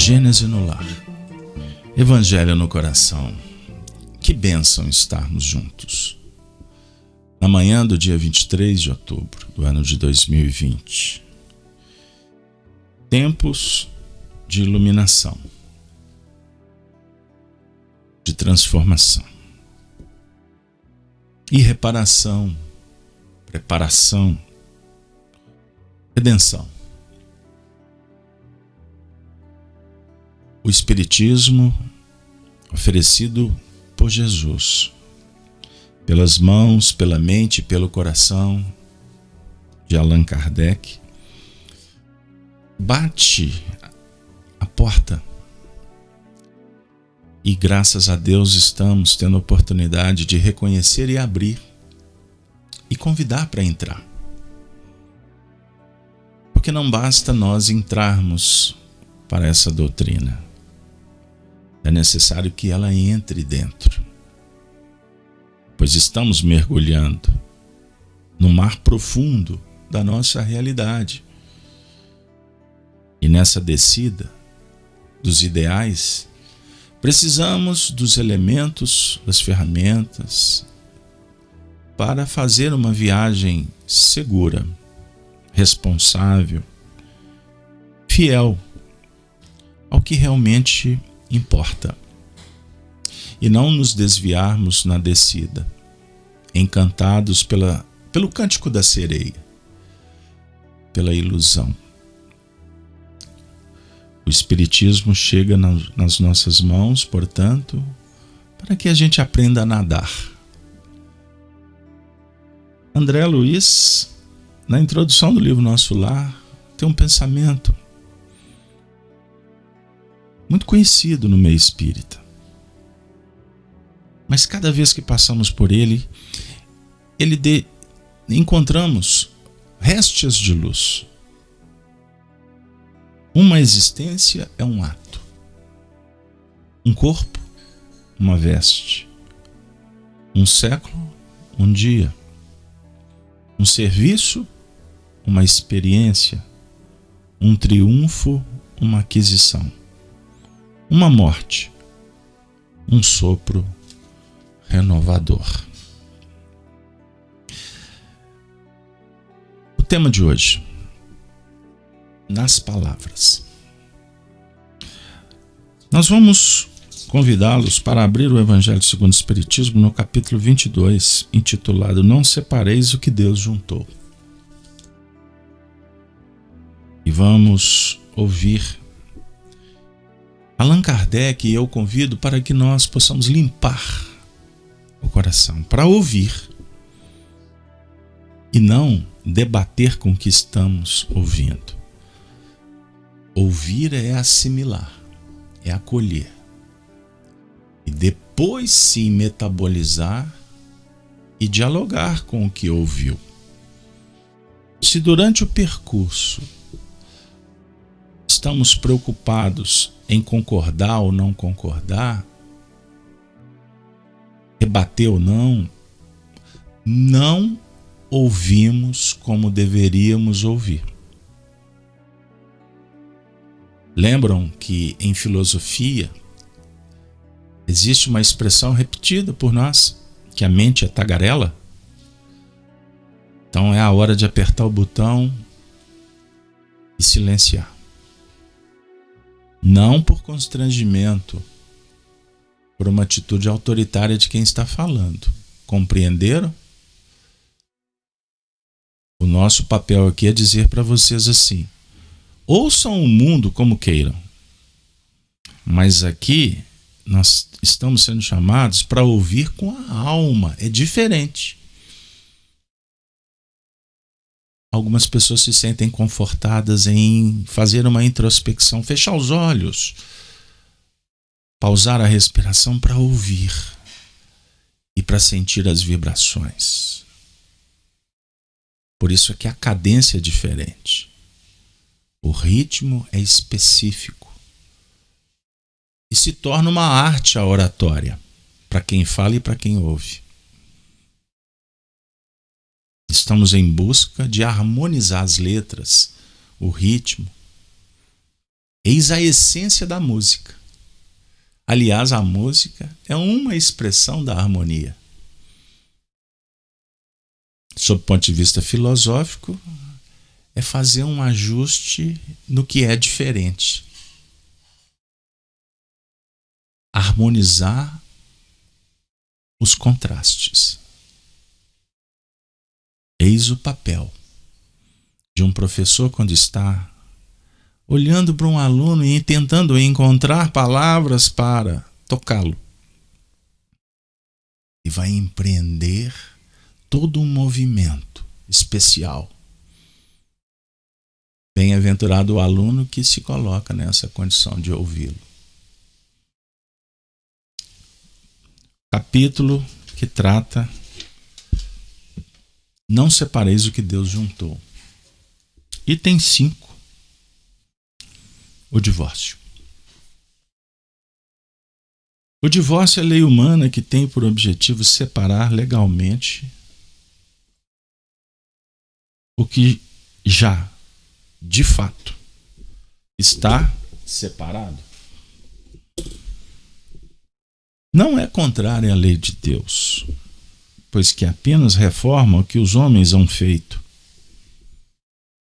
Gênese no lar. Evangelho no coração. Que bênção estarmos juntos. Na manhã do dia 23 de outubro do ano de 2020. Tempos de iluminação, de transformação e reparação, preparação, redenção. O Espiritismo oferecido por Jesus, pelas mãos, pela mente e pelo coração de Allan Kardec, bate a porta e graças a Deus estamos tendo a oportunidade de reconhecer e abrir e convidar para entrar. Porque não basta nós entrarmos para essa doutrina. É necessário que ela entre dentro, pois estamos mergulhando no mar profundo da nossa realidade. E nessa descida dos ideais, precisamos dos elementos, das ferramentas, para fazer uma viagem segura, responsável, fiel ao que realmente importa, e não nos desviarmos na descida, encantados pelo cântico da sereia, pela ilusão. O Espiritismo chega nas nossas mãos, portanto, para que a gente aprenda a nadar. André Luiz, na introdução do livro Nosso Lar, tem um pensamento muito conhecido no meio espírita. Mas cada vez que passamos por ele, encontramos réstia de luz. Uma existência é um ato. Um corpo, uma veste. Um século, um dia. Um serviço, uma experiência. Um triunfo, uma aquisição. Uma morte, um sopro renovador. O tema de hoje, nas palavras. Nós vamos convidá-los para abrir o Evangelho segundo o Espiritismo no capítulo 22, intitulado Não Separeis o que Deus juntou. E vamos ouvir Allan Kardec, e eu convido para que nós possamos limpar o coração, para ouvir e não debater com o que estamos ouvindo. Ouvir é assimilar, é acolher e depois se metabolizar e dialogar com o que ouviu. Se durante o percurso estamos preocupados em concordar ou não concordar, rebater ou não ouvimos como deveríamos ouvir. Lembram que em filosofia existe uma expressão repetida por nós, que a mente é tagarela? Então é a hora de apertar o botão e silenciar. Não por constrangimento, por uma atitude autoritária de quem está falando. Compreenderam? O nosso papel aqui é dizer para vocês assim: ouçam o mundo como queiram, mas aqui nós estamos sendo chamados para ouvir com a alma. É diferente. Algumas pessoas se sentem confortadas em fazer uma introspecção, fechar os olhos, pausar a respiração para ouvir e para sentir as vibrações. Por isso é que a cadência é diferente. O ritmo é específico. E se torna uma arte a oratória, para quem fala e para quem ouve. Estamos em busca de harmonizar as letras, o ritmo, Eis a essência da música. Aliás, a música é uma expressão da harmonia. Sob o ponto de vista filosófico, é fazer um ajuste no que é diferente. Harmonizar os contrastes. Eis o papel de um professor quando está olhando para um aluno e tentando encontrar palavras para tocá-lo. E vai empreender todo um movimento especial. Bem-aventurado o aluno que se coloca nessa condição de ouvi-lo. Capítulo que trata: não separeis o que Deus juntou. Item 5. O divórcio. O divórcio é a lei humana que tem por objetivo separar legalmente o que já, de fato, está separado. Não é contrária à lei de Deus, pois que apenas reforma o que os homens hão feito.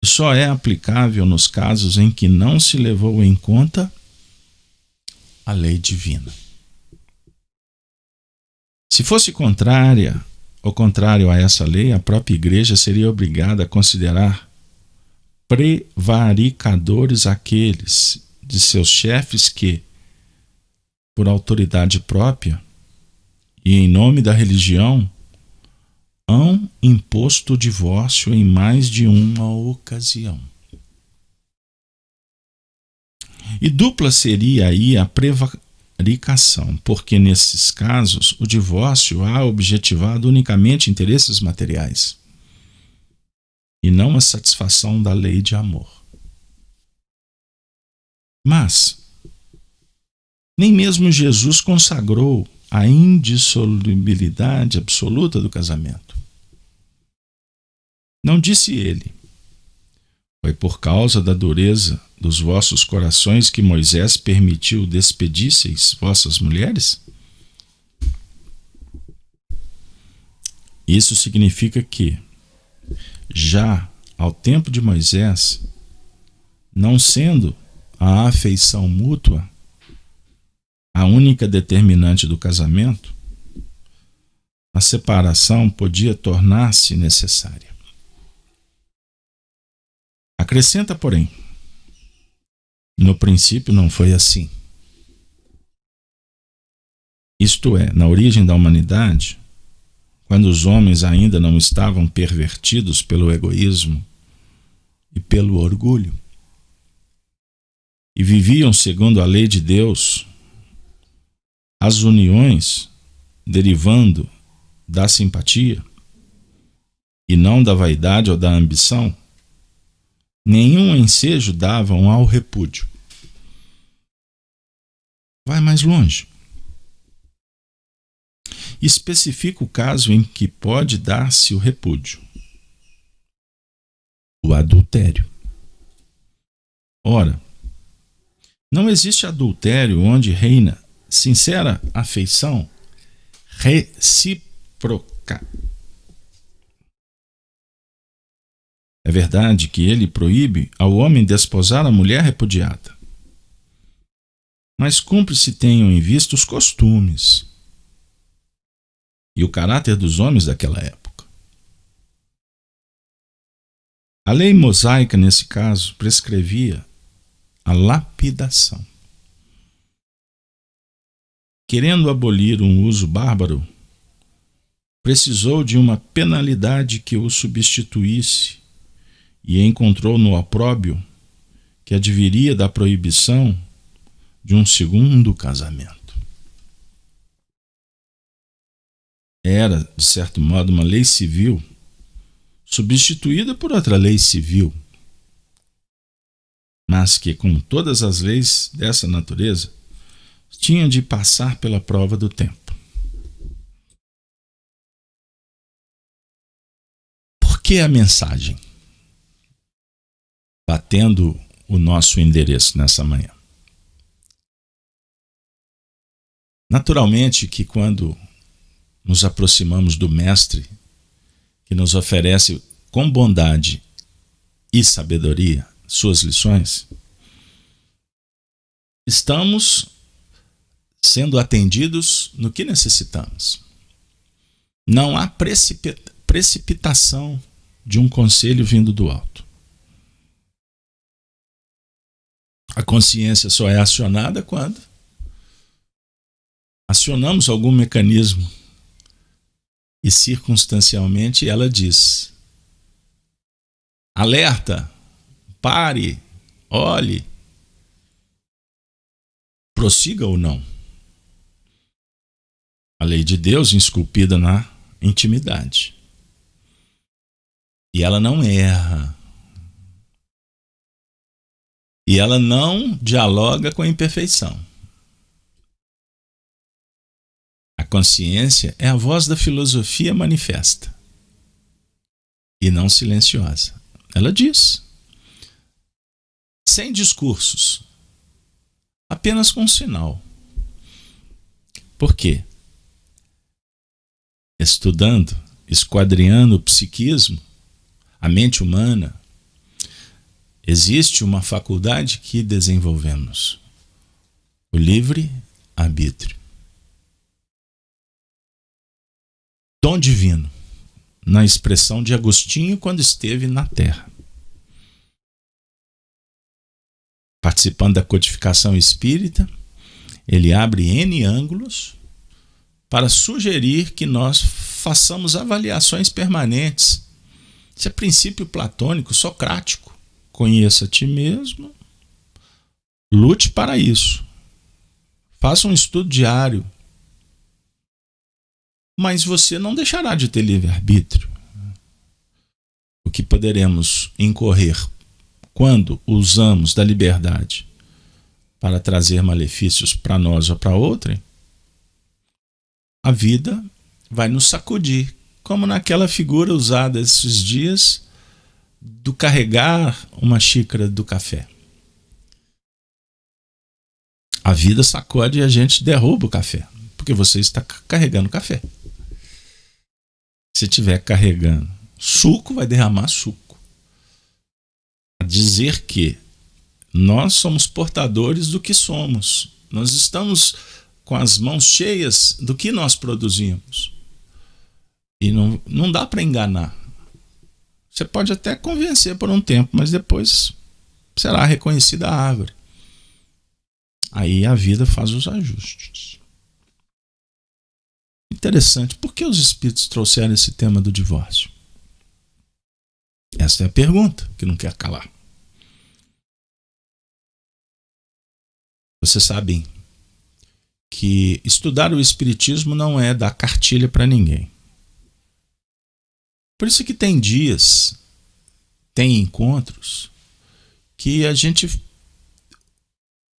E só é aplicável nos casos em que não se levou em conta a lei divina. Se fosse contrária ou contrário a essa lei, a própria igreja seria obrigada a considerar prevaricadores aqueles de seus chefes que, por autoridade própria e em nome da religião, hão imposto o divórcio em mais de uma ocasião. E dupla seria aí a prevaricação, porque nesses casos o divórcio há objetivado unicamente interesses materiais e não a satisfação da lei de amor. Mas nem mesmo Jesus consagrou a indissolubilidade absoluta do casamento. Não disse ele: foi por causa da dureza dos vossos corações que Moisés permitiu despedisseis vossas mulheres? Isso significa que, já ao tempo de Moisés, não sendo a afeição mútua a única determinante do casamento, a separação podia tornar-se necessária. Acrescenta, porém, no princípio não foi assim. Isto é, na origem da humanidade, quando os homens ainda não estavam pervertidos pelo egoísmo e pelo orgulho, e viviam segundo a lei de Deus, as uniões derivando da simpatia e não da vaidade ou da ambição, nenhum ensejo davam ao repúdio. Vai mais longe. Especifica o caso em que pode dar-se o repúdio: o adultério. Ora, não existe adultério onde reina sincera afeição recíproca. É verdade que ele proíbe ao homem desposar a mulher repudiada, mas cumpre se tenham em vista os costumes e o caráter dos homens daquela época. A lei mosaica, nesse caso, prescrevia a lapidação. Querendo abolir um uso bárbaro, precisou de uma penalidade que o substituísse e encontrou no opróbio que adviria da proibição de um segundo casamento. Era, de certo modo, uma lei civil substituída por outra lei civil, mas que, como todas as leis dessa natureza, tinha de passar pela prova do tempo. Por que a mensagem? Batendo o nosso endereço nessa manhã. Naturalmente que quando nos aproximamos do Mestre, que nos oferece com bondade e sabedoria suas lições, estamos sendo atendidos no que necessitamos. Não há precipitação de um conselho vindo do alto. A consciência só é acionada quando acionamos algum mecanismo e circunstancialmente ela diz: alerta, pare, olhe, prossiga ou não. A lei de Deus esculpida na intimidade. E ela não erra. E ela não dialoga com a imperfeição. A consciência é a voz da filosofia manifesta e não silenciosa. Ela diz, sem discursos, apenas com um sinal. Por quê? Estudando, esquadrinhando o psiquismo, a mente humana, existe uma faculdade que desenvolvemos: o livre-arbítrio. Dom divino, na expressão de Agostinho quando esteve na Terra. Participando da codificação espírita, ele abre N ângulos para sugerir que nós façamos avaliações permanentes. Isso é princípio platônico, socrático. Conheça a ti mesmo, lute para isso. Faça um estudo diário. Mas você não deixará de ter livre-arbítrio. O que poderemos incorrer quando usamos da liberdade para trazer malefícios para nós ou para outrem, a vida vai nos sacudir, como naquela figura usada esses dias do carregar uma xícara do café. A vida sacode e a gente derruba o café, porque você está carregando café. Se estiver carregando suco, vai derramar suco. A dizer que nós somos portadores do que somos. Nós estamos com as mãos cheias do que nós produzimos. E não dá para enganar. Você pode até convencer por um tempo, mas depois será reconhecida a árvore. Aí a vida faz os ajustes. Interessante, por que os espíritos trouxeram esse tema do divórcio? Essa é a pergunta que não quer calar. Vocês sabem que estudar o espiritismo não é dar cartilha para ninguém. Por isso que tem dias, tem encontros, que a gente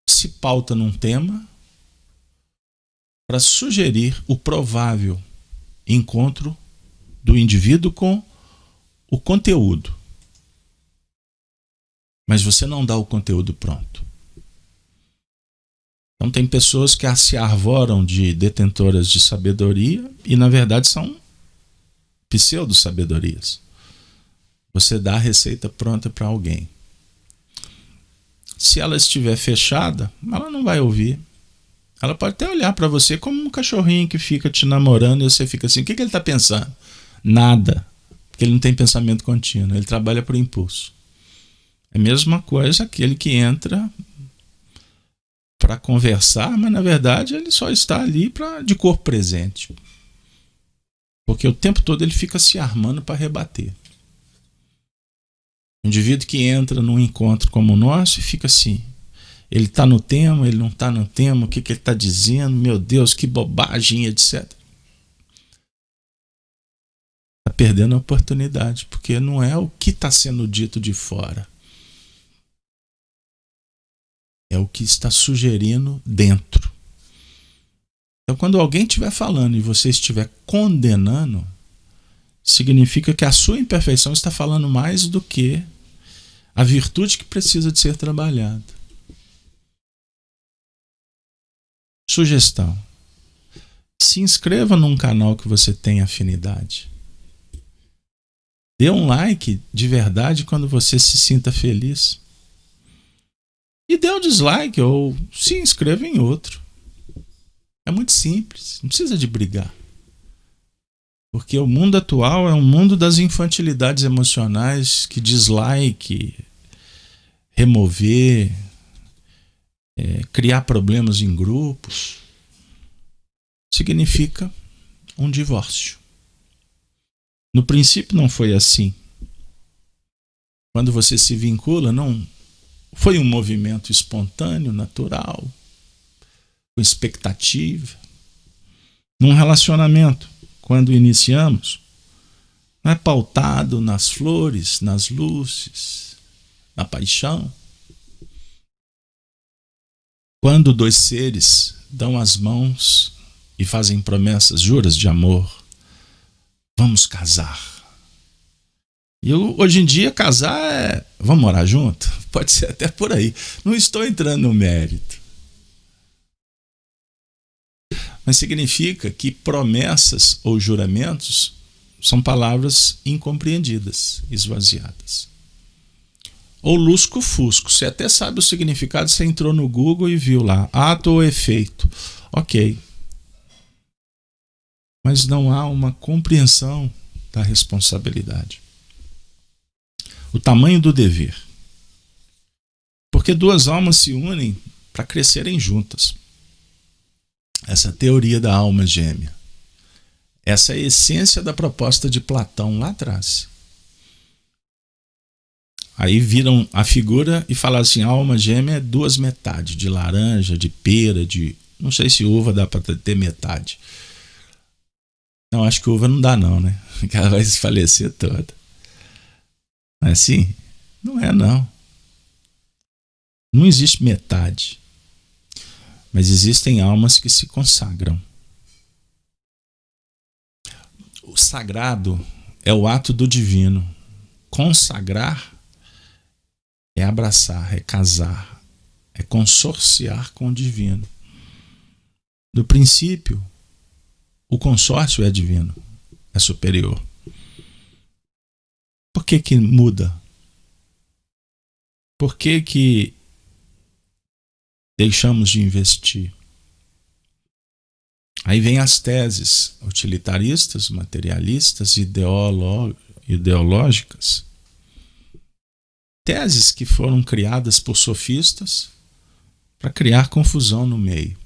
se pauta num tema para sugerir o provável encontro do indivíduo com o conteúdo. Mas você não dá o conteúdo pronto. Então tem pessoas que se arvoram de detentoras de sabedoria e na verdade são pseudo-sabedorias. Você dá a receita pronta para alguém. Se ela estiver fechada, ela não vai ouvir. Ela pode até olhar para você como um cachorrinho que fica te namorando e você fica assim, o que ele está pensando? Nada. Porque ele não tem pensamento contínuo, ele trabalha por impulso. É a mesma coisa aquele que entra para conversar, mas na verdade ele só está ali de corpo presente. Porque o tempo todo ele fica se armando para rebater. O indivíduo que entra num encontro como o nosso e fica assim, ele está no tema, ele não está no tema, o que ele está dizendo, meu Deus, que bobagem, etc. Está perdendo a oportunidade, porque não é o que está sendo dito de fora. É o que está sugerindo dentro. Então, quando alguém estiver falando e você estiver condenando, significa que a sua imperfeição está falando mais do que a virtude que precisa de ser trabalhada. Sugestão. Se inscreva num canal que você tem afinidade. Dê um like de verdade quando você se sinta feliz. E dê um dislike ou se inscreva em outro. É muito simples, não precisa de brigar. Porque o mundo atual é um mundo das infantilidades emocionais que dislike, remover, criar problemas em grupos, significa um divórcio. No princípio não foi assim. Quando você se vincula, não foi um movimento espontâneo, natural, com expectativa. Num relacionamento, quando iniciamos, não é pautado nas flores, nas luzes, na paixão. Quando dois seres dão as mãos e fazem promessas, juras de amor, vamos casar. E hoje em dia casar é, vamos morar junto? Pode ser até por aí. Não estou entrando no mérito. Mas significa que promessas ou juramentos são palavras incompreendidas, esvaziadas. Ou lusco-fusco. Você até sabe o significado, você entrou no Google e viu lá, ato ou efeito. Ok. Mas não há uma compreensão da responsabilidade. O tamanho do dever. Porque duas almas se unem para crescerem juntas. Essa teoria da alma gêmea. Essa é a essência da proposta de Platão lá atrás. Aí viram a figura e falaram assim, a alma gêmea é duas metades, de laranja, de pera, de... Não sei se uva dá para ter metade. Não, acho que uva não dá não, né? Porque ela vai se falecer toda. Não é assim? Não é não. Não existe metade. Mas existem almas que se consagram. O sagrado é o ato do divino. Consagrar é abraçar, é casar, é consorciar com o divino. Do princípio, o consórcio é divino, é superior. Por que muda? Por que deixamos de investir? Aí vem as teses utilitaristas, materialistas, ideológicas. Teses que foram criadas por sofistas para criar confusão no meio.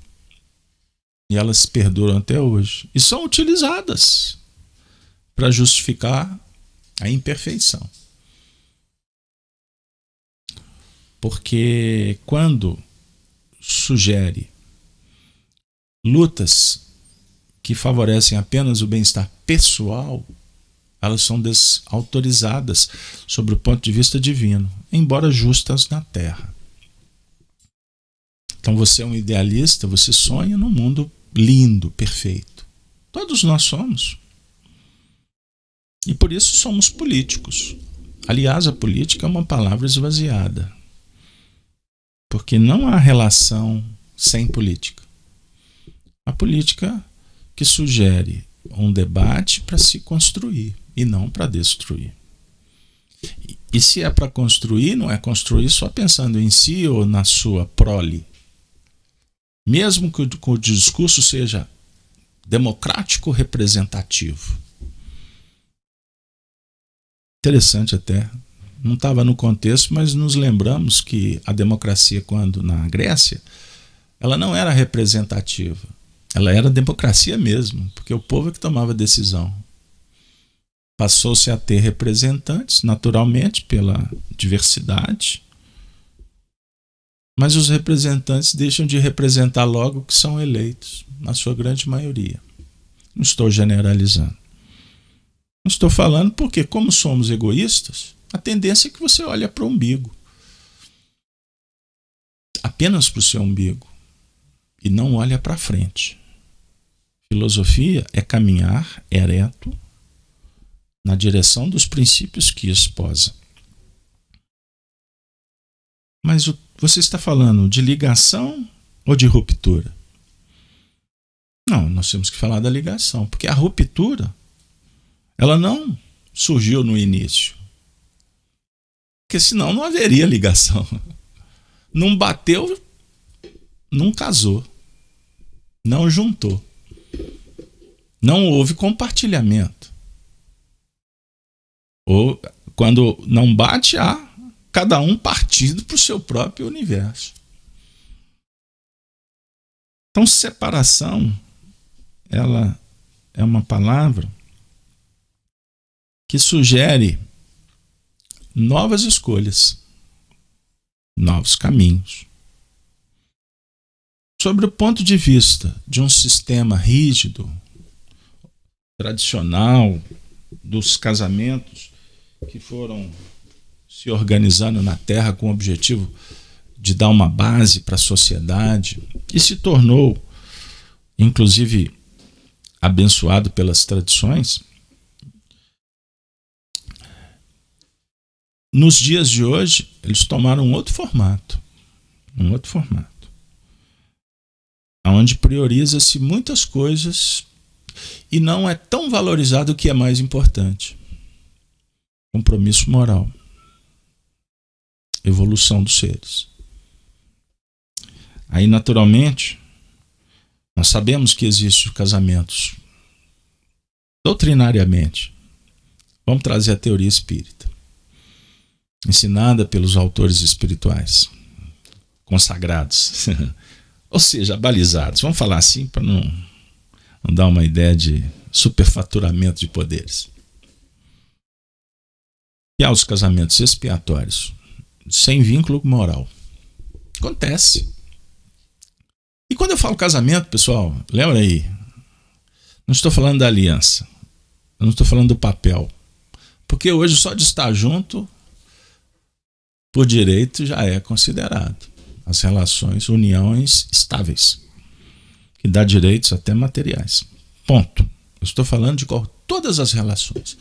E elas perduram até hoje. E são utilizadas para justificar a imperfeição. Porque quando sugere lutas que favorecem apenas o bem-estar pessoal, elas são desautorizadas sob o ponto de vista divino, embora justas na Terra. Então você é um idealista, você sonha num mundo lindo, perfeito. Todos nós somos. E por isso somos políticos. Aliás, a política é uma palavra esvaziada. Porque não há relação sem política. A política que sugere um debate para se construir e não para destruir. E se é para construir, não é construir só pensando em si ou na sua prole. Mesmo que o discurso seja democrático representativo. Interessante até. Não estava no contexto, mas nos lembramos que a democracia, quando na Grécia, ela não era representativa. Ela era democracia mesmo, porque o povo é que tomava decisão. Passou-se a ter representantes, naturalmente, pela diversidade, mas os representantes deixam de representar logo que são eleitos, na sua grande maioria. Não estou generalizando. Não estou falando porque, como somos egoístas, a tendência é que você olhe para o umbigo. Apenas para o seu umbigo. E não olha para frente. Filosofia é caminhar ereto na direção dos princípios que esposa. Mas você está falando de ligação ou de ruptura? Não, nós temos que falar da ligação, porque a ruptura, ela não surgiu no início. Porque senão não haveria ligação. Não bateu, não casou, não juntou. Não houve compartilhamento. Ou quando não bate, há cada um partido para o seu próprio universo. Então, separação, ela é uma palavra que sugere novas escolhas, novos caminhos. Sobre o ponto de vista de um sistema rígido, tradicional, dos casamentos que foram se organizando na Terra com o objetivo de dar uma base para a sociedade e se tornou, inclusive, abençoado pelas tradições, nos dias de hoje eles tomaram um outro formato, onde prioriza-se muitas coisas e não é tão valorizado o que é mais importante: compromisso moral, evolução dos seres. Aí, naturalmente, nós sabemos que existem casamentos doutrinariamente. Vamos trazer a teoria espírita, ensinada pelos autores espirituais, consagrados, ou seja, balizados. Vamos falar assim para não dar uma ideia de superfaturamento de poderes. E há os casamentos expiatórios, sem vínculo moral. Acontece. E quando eu falo casamento, pessoal, lembra aí, não estou falando da aliança, eu não estou falando do papel, porque hoje só de estar junto, por direito, já é considerado as relações, uniões estáveis, que dá direitos até materiais. Ponto. Eu estou falando de todas as relações,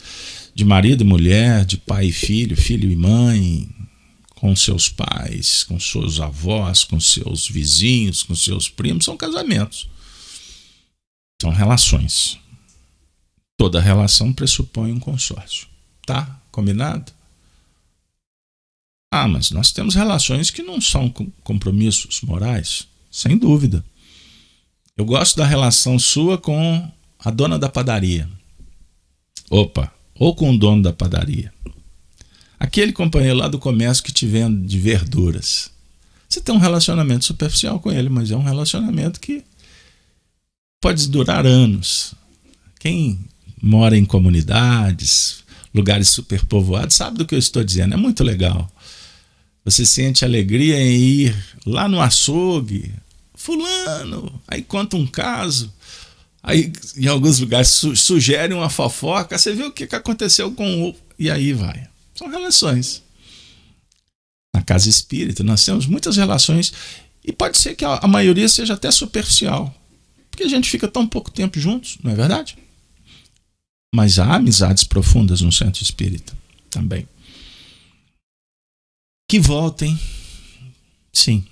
de marido e mulher, de pai e filho, filho e mãe, com seus pais, com seus avós, com seus vizinhos, com seus primos, são casamentos. São relações. Toda relação pressupõe um consórcio. Tá? Combinado? Ah, mas nós temos relações que não são compromissos morais, sem dúvida. Eu gosto da relação sua com a dona da padaria. Ou com o dono da padaria. Aquele companheiro lá do comércio que te vende de verduras. Você tem um relacionamento superficial com ele, mas é um relacionamento que pode durar anos. Quem mora em comunidades, lugares superpovoados, sabe do que eu estou dizendo. É muito legal. Você sente alegria em ir lá no açougue. Fulano, aí conta um caso. Aí em alguns lugares sugere uma fofoca. Você vê o que aconteceu com o... E aí vai. São relações. Na casa espírita nós temos muitas relações e pode ser que a maioria seja até superficial, porque a gente fica tão pouco tempo juntos, não é verdade? Mas há amizades profundas no centro espírita também. Que voltem, sim.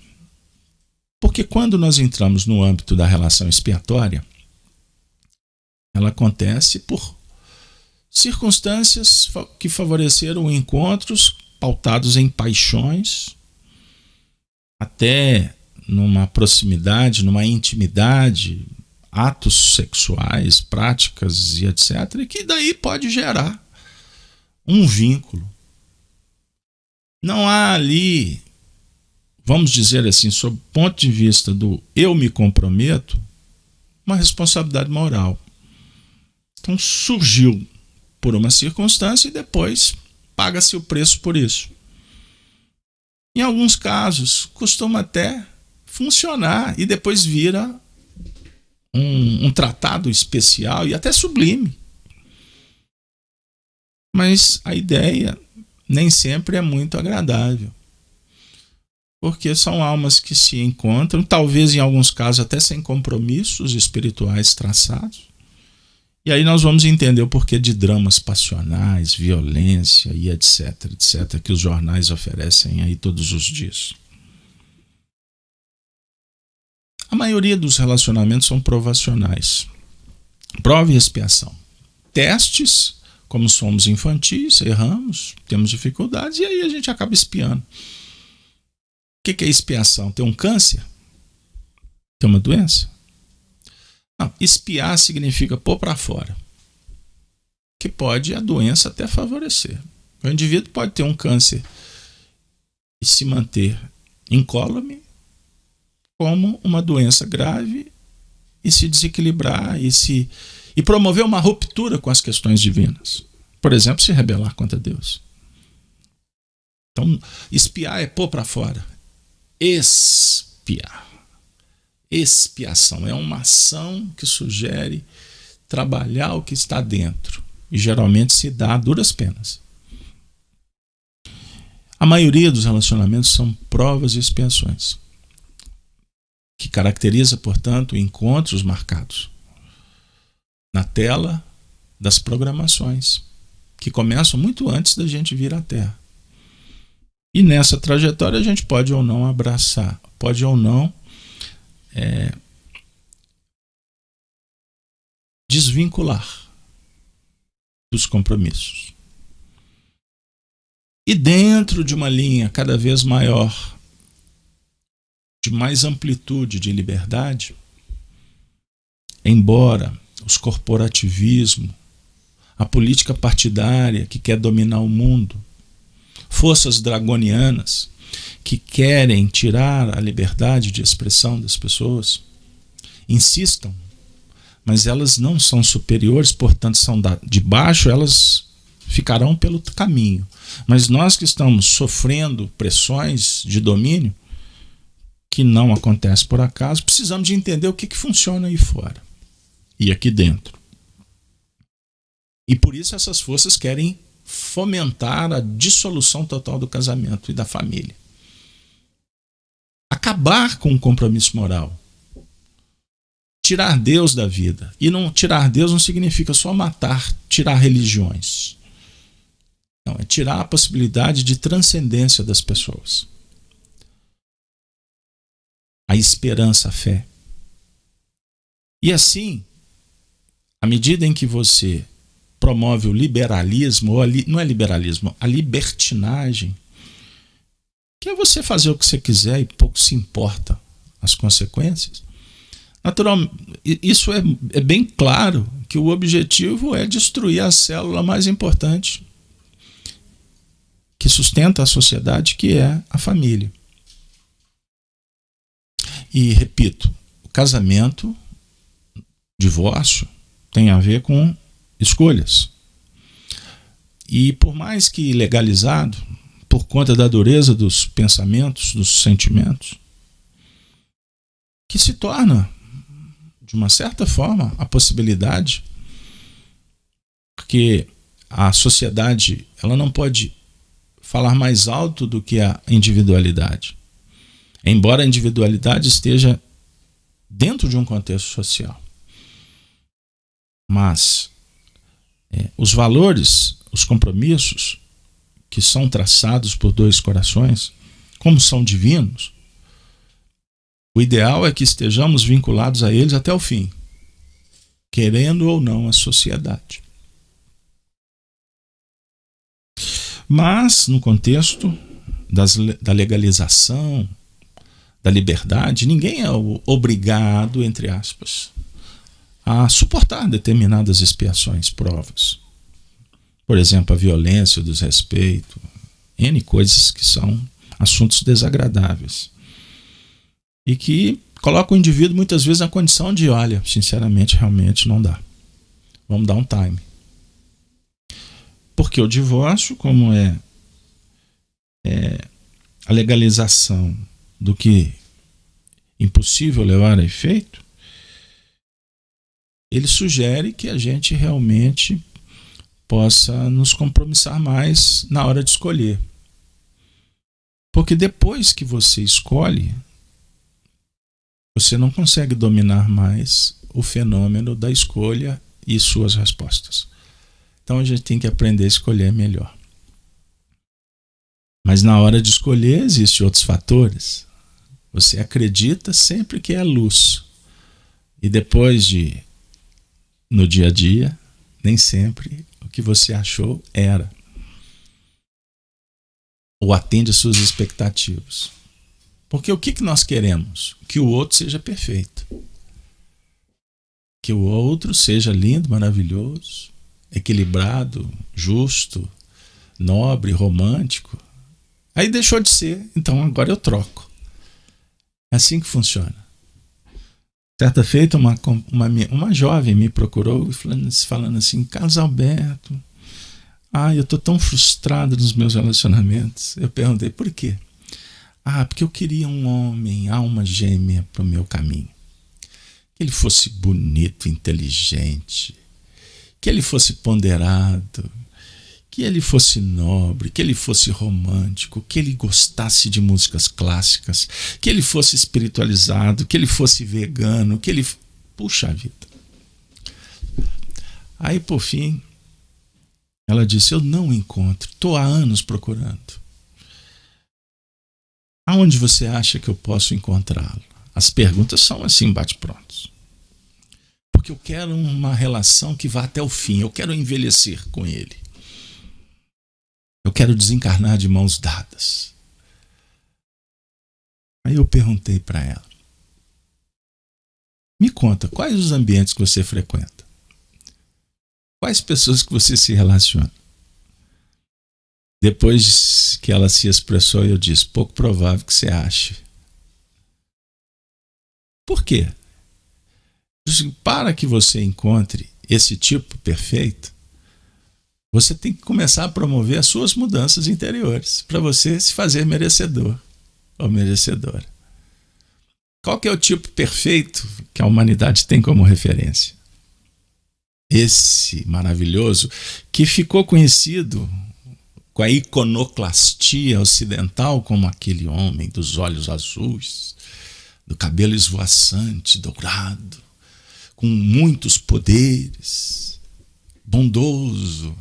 Porque quando nós entramos no âmbito da relação expiatória, ela acontece por circunstâncias que favoreceram encontros pautados em paixões, até numa proximidade, numa intimidade, atos sexuais, práticas e etc., e que daí pode gerar um vínculo. Não há ali, vamos dizer assim, sob o ponto de vista do eu me comprometo, uma responsabilidade moral. Então surgiu por uma circunstância e depois paga-se o preço por isso. Em alguns casos, costuma até funcionar e depois vira um tratado especial e até sublime. Mas a ideia nem sempre é muito agradável, porque são almas que se encontram, talvez em alguns casos até sem compromissos espirituais traçados. E aí nós vamos entender o porquê de dramas passionais, violência e etc, que os jornais oferecem aí todos os dias. A maioria dos relacionamentos são provacionais. Prova e expiação. Testes, como somos infantis, erramos, temos dificuldades e aí a gente acaba expiando. O que é expiação? Tem um câncer? Tem uma doença? Não, expiar significa pôr para fora. Que pode a doença até favorecer. O indivíduo pode ter um câncer e se manter incólume, como uma doença grave e se desequilibrar e promover uma ruptura com as questões divinas. Por exemplo, se rebelar contra Deus. Então, expiar é pôr para fora. Expiar. Expiação é uma ação que sugere trabalhar o que está dentro e geralmente se dá a duras penas. A maioria dos relacionamentos são provas e expiações, que caracteriza, portanto, encontros marcados na tela das programações, que começam muito antes da gente vir à Terra. E nessa trajetória a gente pode ou não abraçar, pode ou não desvincular dos compromissos. E dentro de uma linha cada vez maior, de mais amplitude de liberdade, embora os corporativismos, a política partidária que quer dominar o mundo, forças dragonianas que querem tirar a liberdade de expressão das pessoas, insistam, mas elas não são superiores, portanto são de baixo, elas ficarão pelo caminho. Mas nós que estamos sofrendo pressões de domínio, que não acontece por acaso, precisamos de entender o que funciona aí fora e aqui dentro. E por isso essas forças querem fomentar a dissolução total do casamento e da família. Acabar com o compromisso moral. Tirar Deus da vida. E não tirar Deus não significa só matar, tirar religiões. Não, é tirar a possibilidade de transcendência das pessoas. A esperança, a fé. E assim, à medida em que você promove o liberalismo, ou não é liberalismo, a libertinagem, que é você fazer o que você quiser e pouco se importa as consequências, naturalmente, isso é bem claro que o objetivo é destruir a célula mais importante que sustenta a sociedade, que é a família. E, repito, o casamento, divórcio, tem a ver com escolhas. E por mais que legalizado, por conta da dureza dos pensamentos, dos sentimentos, que se torna, de uma certa forma, a possibilidade, porque a sociedade ela não pode falar mais alto do que a individualidade. Embora a individualidade esteja dentro de um contexto social. Mas os valores, os compromissos que são traçados por dois corações, como são divinos, o ideal é que estejamos vinculados a eles até o fim, querendo ou não a sociedade. Mas, no contexto da legalização, da liberdade, ninguém é obrigado, entre aspas, a suportar determinadas expiações, provas. Por exemplo, a violência, o desrespeito, N coisas que são assuntos desagradáveis. E que colocam o indivíduo muitas vezes na condição de, olha, sinceramente, realmente não dá. Vamos dar um time. Porque o divórcio, como é a legalização do que impossível levar a efeito, ele sugere que a gente realmente possa nos compromissar mais na hora de escolher. Porque depois que você escolhe, você não consegue dominar mais o fenômeno da escolha e suas respostas. Então a gente tem que aprender a escolher melhor. Mas na hora de escolher existem outros fatores. Você acredita sempre que é luz. E depois no dia a dia, nem sempre o que você achou era. Ou atende às suas expectativas. Porque o que nós queremos? Que o outro seja perfeito. Que o outro seja lindo, maravilhoso, equilibrado, justo, nobre, romântico. Aí deixou de ser, então agora eu troco. É assim que funciona. Certa feita, uma jovem me procurou falando assim: Carlos Alberto, eu estou tão frustrado nos meus relacionamentos. Eu perguntei, por quê? Porque eu queria um homem, alma gêmea para o meu caminho. Que ele fosse bonito, inteligente, que ele fosse ponderado, que ele fosse nobre, que ele fosse romântico, que ele gostasse de músicas clássicas, que ele fosse espiritualizado, que ele fosse vegano, que ele... Puxa vida. Aí, por fim, ela disse: eu não encontro, estou há anos procurando. Aonde você acha que eu posso encontrá-lo? As perguntas são assim, bate-prontos. Porque eu quero uma relação que vá até o fim. Eu quero envelhecer com ele. Eu quero desencarnar de mãos dadas. Aí eu perguntei para ela: me conta, quais os ambientes que você frequenta? Quais pessoas que você se relaciona? Depois que ela se expressou, eu disse: pouco provável que você ache. Por quê? Para que você encontre esse tipo perfeito, você tem que começar a promover as suas mudanças interiores para você se fazer merecedor ou merecedora. Qual que é o tipo perfeito que a humanidade tem como referência? Esse maravilhoso que ficou conhecido com a iconoclastia ocidental como aquele homem dos olhos azuis, do cabelo esvoaçante, dourado, com muitos poderes, bondoso.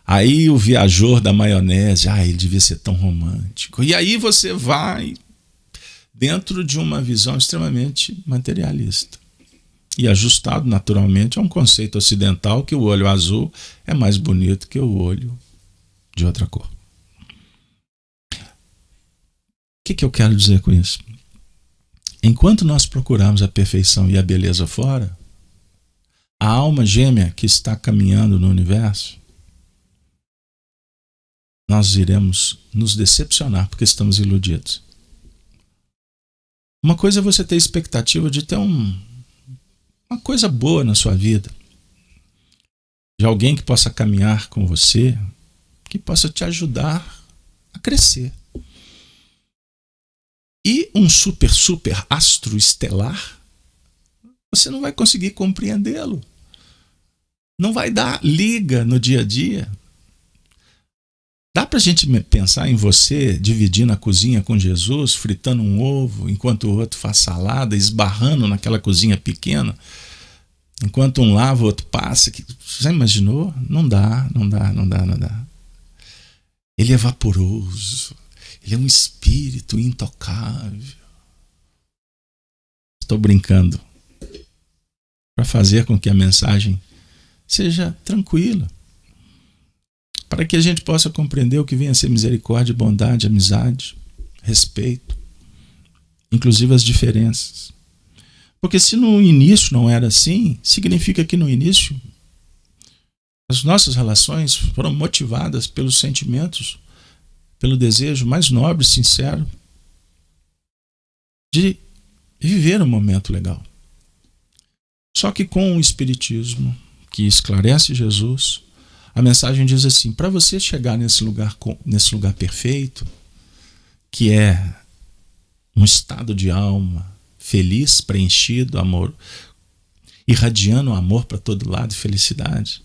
Aí o viajor da maionese, ele devia ser tão romântico. E aí você vai dentro de uma visão extremamente materialista. E ajustado naturalmente a um conceito ocidental que o olho azul é mais bonito que o olho de outra cor. O que eu quero dizer com isso? Enquanto nós procuramos a perfeição e a beleza fora, a alma gêmea que está caminhando no universo, nós iremos nos decepcionar porque estamos iludidos. Uma coisa é você ter expectativa de ter uma coisa boa na sua vida, de alguém que possa caminhar com você, que possa te ajudar a crescer. E um super astro estelar, você não vai conseguir compreendê-lo. Não vai dar liga no dia a dia. Dá pra gente pensar em você dividindo a cozinha com Jesus, fritando um ovo, enquanto o outro faz salada, esbarrando naquela cozinha pequena, enquanto um lava, o outro passa. Já imaginou? Não dá. Ele é vaporoso. Ele é um espírito intocável. Estou brincando para fazer com que a mensagem seja tranquila, para que a gente possa compreender o que vem a ser misericórdia, bondade, amizade, respeito, inclusive as diferenças. Porque se no início não era assim, significa que no início as nossas relações foram motivadas pelos sentimentos, pelo desejo mais nobre e sincero de viver um momento legal. Só que com o Espiritismo, que esclarece Jesus, a mensagem diz assim: para você chegar nesse lugar perfeito, que é um estado de alma feliz, preenchido, amor, irradiando amor para todo lado e felicidade,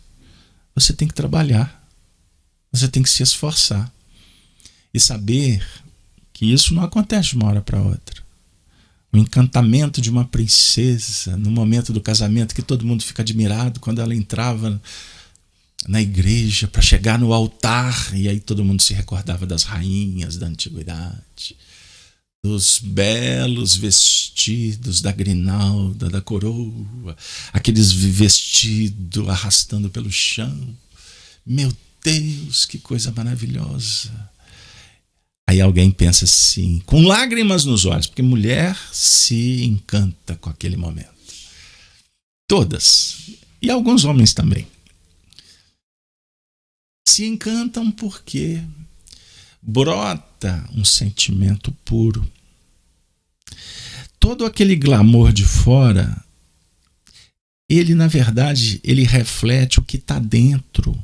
você tem que trabalhar, você tem que se esforçar e saber que isso não acontece de uma hora para outra. O encantamento de uma princesa no momento do casamento, que todo mundo fica admirado quando ela entrava na igreja para chegar no altar, e aí todo mundo se recordava das rainhas da antiguidade, dos belos vestidos da grinalda, da coroa, aqueles vestidos arrastando pelo chão. Meu Deus, que coisa maravilhosa. Aí alguém pensa assim, com lágrimas nos olhos, porque mulher se encanta com aquele momento. Todas. E alguns homens também. Se encantam porque brota um sentimento puro. Todo aquele glamour de fora, ele na verdade, ele reflete o que está dentro.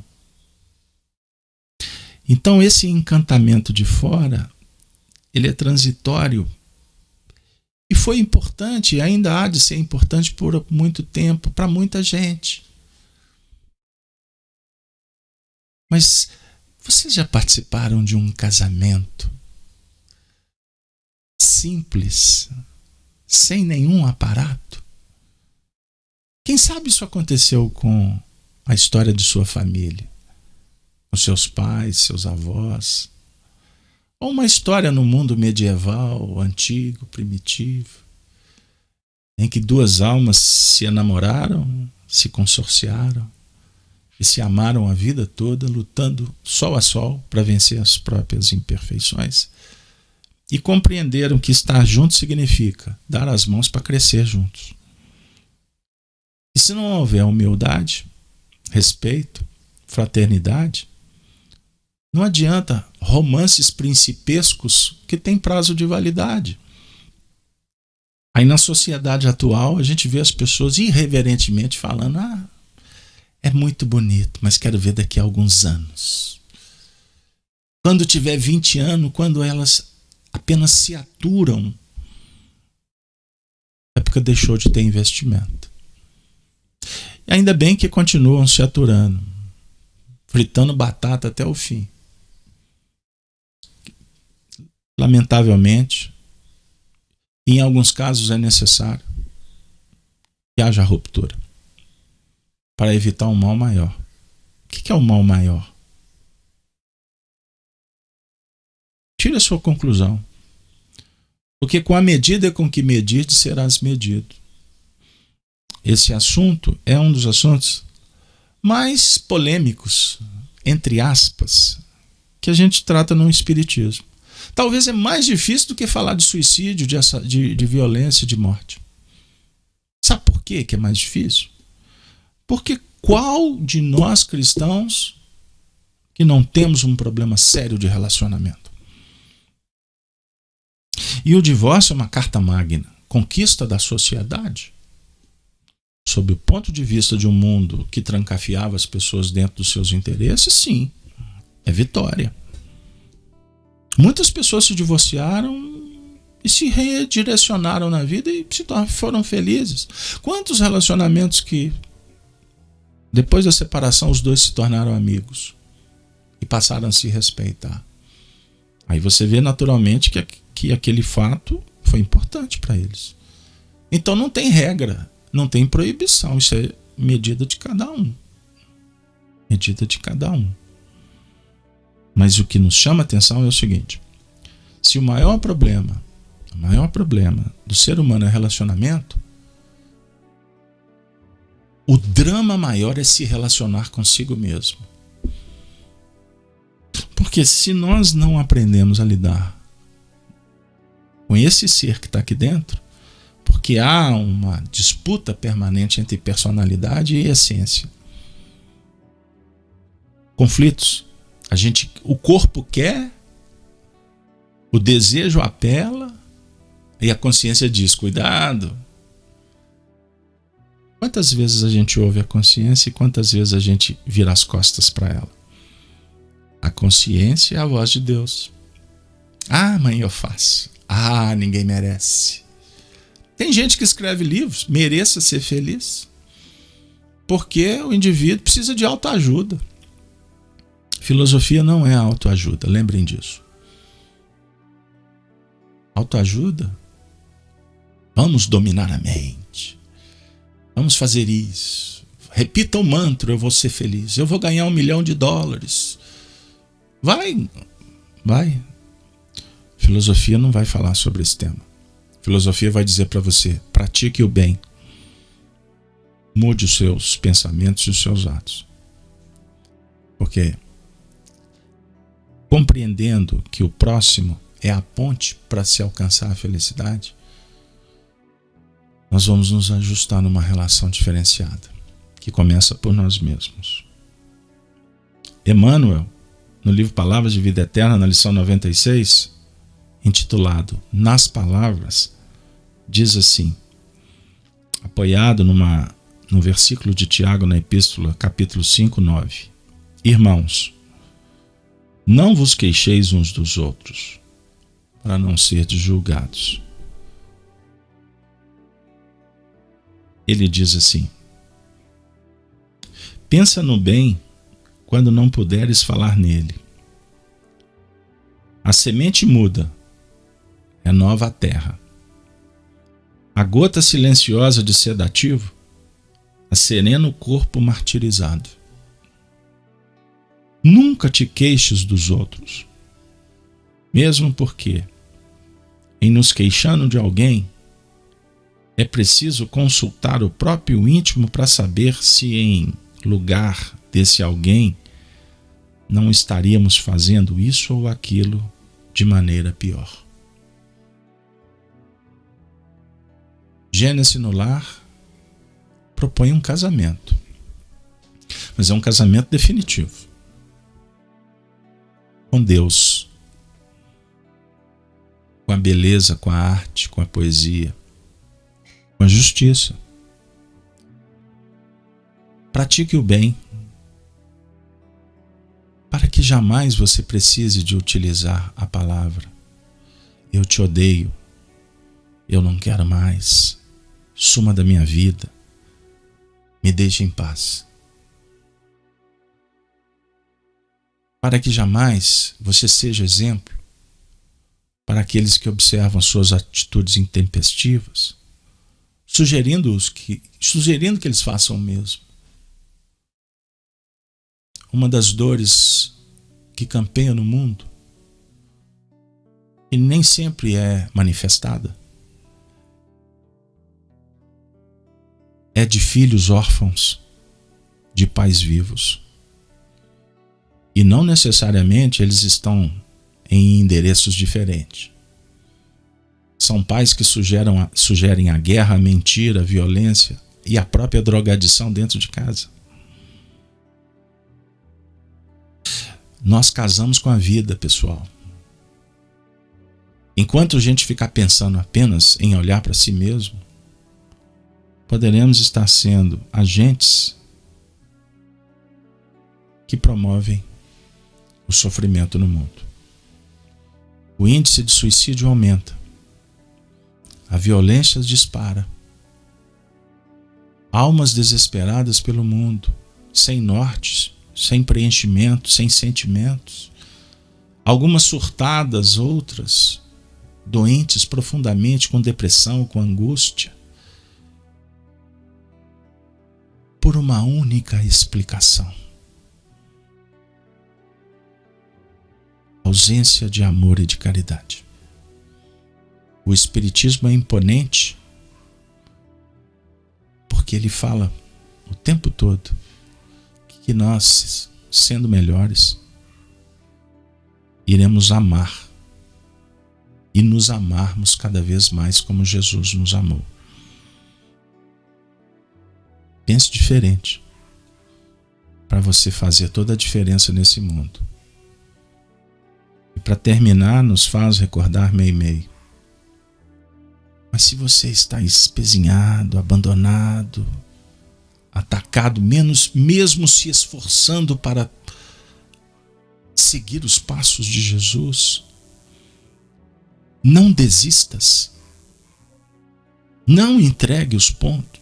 Então esse encantamento de fora, ele é transitório e foi importante e ainda há de ser importante por muito tempo para muita gente. Mas vocês já participaram de um casamento simples, sem nenhum aparato? Quem sabe isso aconteceu com a história de sua família, com seus pais, seus avós, ou uma história no mundo medieval, antigo, primitivo, em que duas almas se enamoraram, se consorciaram e se amaram a vida toda, lutando sol a sol para vencer as próprias imperfeições. E compreenderam que estar junto significa dar as mãos para crescer juntos. E se não houver humildade, respeito, fraternidade, não adianta romances principescos que têm prazo de validade. Aí na sociedade atual a gente vê as pessoas irreverentemente falando: é muito bonito, mas quero ver daqui a alguns anos. Quando tiver 20 anos, quando elas apenas se aturam, é porque deixou de ter investimento. E ainda bem que continuam se aturando, fritando batata até o fim. Lamentavelmente, em alguns casos é necessário que haja ruptura para evitar um mal maior. O que é o mal maior? Tire a sua conclusão. Porque com a medida com que medirdes, serás medido. Esse assunto é um dos assuntos mais polêmicos, entre aspas, que a gente trata no Espiritismo. Talvez é mais difícil do que falar de suicídio, de violência, de morte. Sabe por quê que é mais difícil? Porque qual de nós cristãos que não temos um problema sério de relacionamento? E o divórcio é uma carta magna, conquista da sociedade. Sob o ponto de vista de um mundo que trancafiava as pessoas dentro dos seus interesses, sim, é vitória. Muitas pessoas se divorciaram e se redirecionaram na vida e foram felizes. Quantos relacionamentos que, depois da separação, os dois se tornaram amigos e passaram a se respeitar? Aí você vê naturalmente que aquele fato foi importante para eles. Então não tem regra, não tem proibição, isso é medida de cada um. Medida de cada um. Mas o que nos chama a atenção é o seguinte: se o maior problema do ser humano é relacionamento, o drama maior é se relacionar consigo mesmo. Porque se nós não aprendemos a lidar com esse ser que está aqui dentro, porque há uma disputa permanente entre personalidade e essência. Conflitos. O corpo quer, o desejo apela e a consciência diz: cuidado. Quantas vezes a gente ouve a consciência e quantas vezes a gente vira as costas para ela? A consciência é a voz de Deus. Mãe, eu faço. Ninguém merece. Tem gente que escreve livros, mereça ser feliz, porque o indivíduo precisa de autoajuda. Filosofia não é autoajuda, lembrem disso. Autoajuda? Vamos dominar a mente. Vamos fazer isso. Repita o mantra: eu vou ser feliz. Eu vou ganhar $1 milhão. Vai. filosofia não vai falar sobre esse tema. A filosofia vai dizer para você: pratique o bem. Mude os seus pensamentos e os seus atos. Porque compreendendo que o próximo é a ponte para se alcançar a felicidade, nós vamos nos ajustar numa relação diferenciada, que começa por nós mesmos. Emmanuel, no livro Palavras de Vida Eterna, na lição 96, intitulado Nas Palavras, diz assim, apoiado no versículo de Tiago na Epístola, capítulo 5, 9. Irmãos, não vos queixeis uns dos outros, para não serdes julgados. Ele diz assim: pensa no bem quando não puderes falar nele. A semente muda, é nova a terra. A gota silenciosa de sedativo acerena o corpo martirizado. Nunca te queixes dos outros, mesmo porque, em nos queixando de alguém, é preciso consultar o próprio íntimo para saber se em lugar desse alguém não estaríamos fazendo isso ou aquilo de maneira pior. Gênesis no Lar propõe um casamento, mas é um casamento definitivo com Deus, com a beleza, com a arte, com a poesia, com a justiça. Pratique o bem, para que jamais você precise de utilizar a palavra eu te odeio, eu não quero mais, suma da minha vida, me deixe em paz. Para que jamais você seja exemplo para aqueles que observam suas atitudes intempestivas, sugerindo que eles façam o mesmo. Uma das dores que campeia no mundo e nem sempre é manifestada é de filhos órfãos de pais vivos. E não necessariamente eles estão em endereços diferentes. São pais que sugerem a guerra, a mentira, a violência e a própria drogadição dentro de casa. Nós casamos com a vida, pessoal. Enquanto a gente ficar pensando apenas em olhar para si mesmo, poderemos estar sendo agentes que promovem o sofrimento no mundo. O índice de suicídio aumenta. A violência dispara. Almas desesperadas pelo mundo, sem norte, sem preenchimento, sem sentimentos. Algumas surtadas, outras doentes profundamente com depressão, com angústia. Por uma única explicação: ausência de amor e de caridade. O Espiritismo é imponente porque ele fala o tempo todo que nós, sendo melhores, iremos amar e nos amarmos cada vez mais como Jesus nos amou. Pense diferente para você fazer toda a diferença nesse mundo. E para terminar, nos faz recordar Meimei. Mas se você está espezinhado, abandonado, atacado, mesmo se esforçando para seguir os passos de Jesus, não desistas. Não entregue os pontos.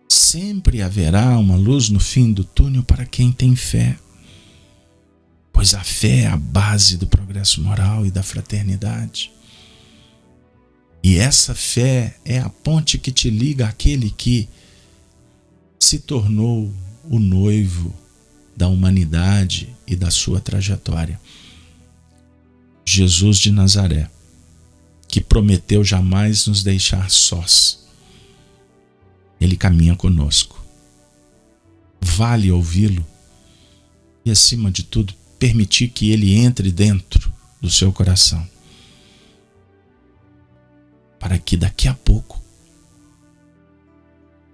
Sempre haverá uma luz no fim do túnel para quem tem fé. Pois a fé é a base do progresso moral e da fraternidade. E essa fé é a ponte que te liga àquele que se tornou o noivo da humanidade e da sua trajetória. Jesus de Nazaré, que prometeu jamais nos deixar sós. Ele caminha conosco. Vale ouvi-lo e, acima de tudo, permitir que ele entre dentro do seu coração, para que daqui a pouco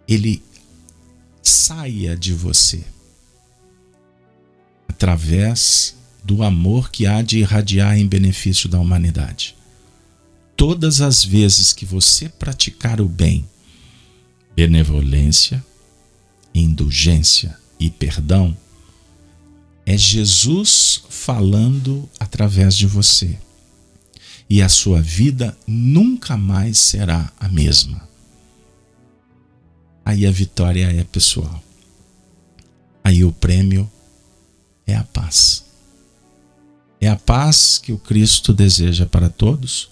ele saia de você através do amor que há de irradiar em benefício da humanidade. Todas as vezes que você praticar o bem, benevolência, indulgência e perdão, é Jesus falando através de você. E a sua vida nunca mais será a mesma. Aí a vitória é pessoal. Aí o prêmio é a paz. É a paz que o Cristo deseja para todos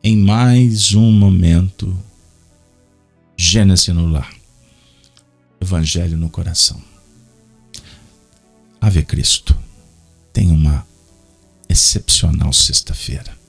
em mais um momento Gênesis no lar. Evangelho no coração. Ave Cristo. Tenha uma excepcional sexta-feira.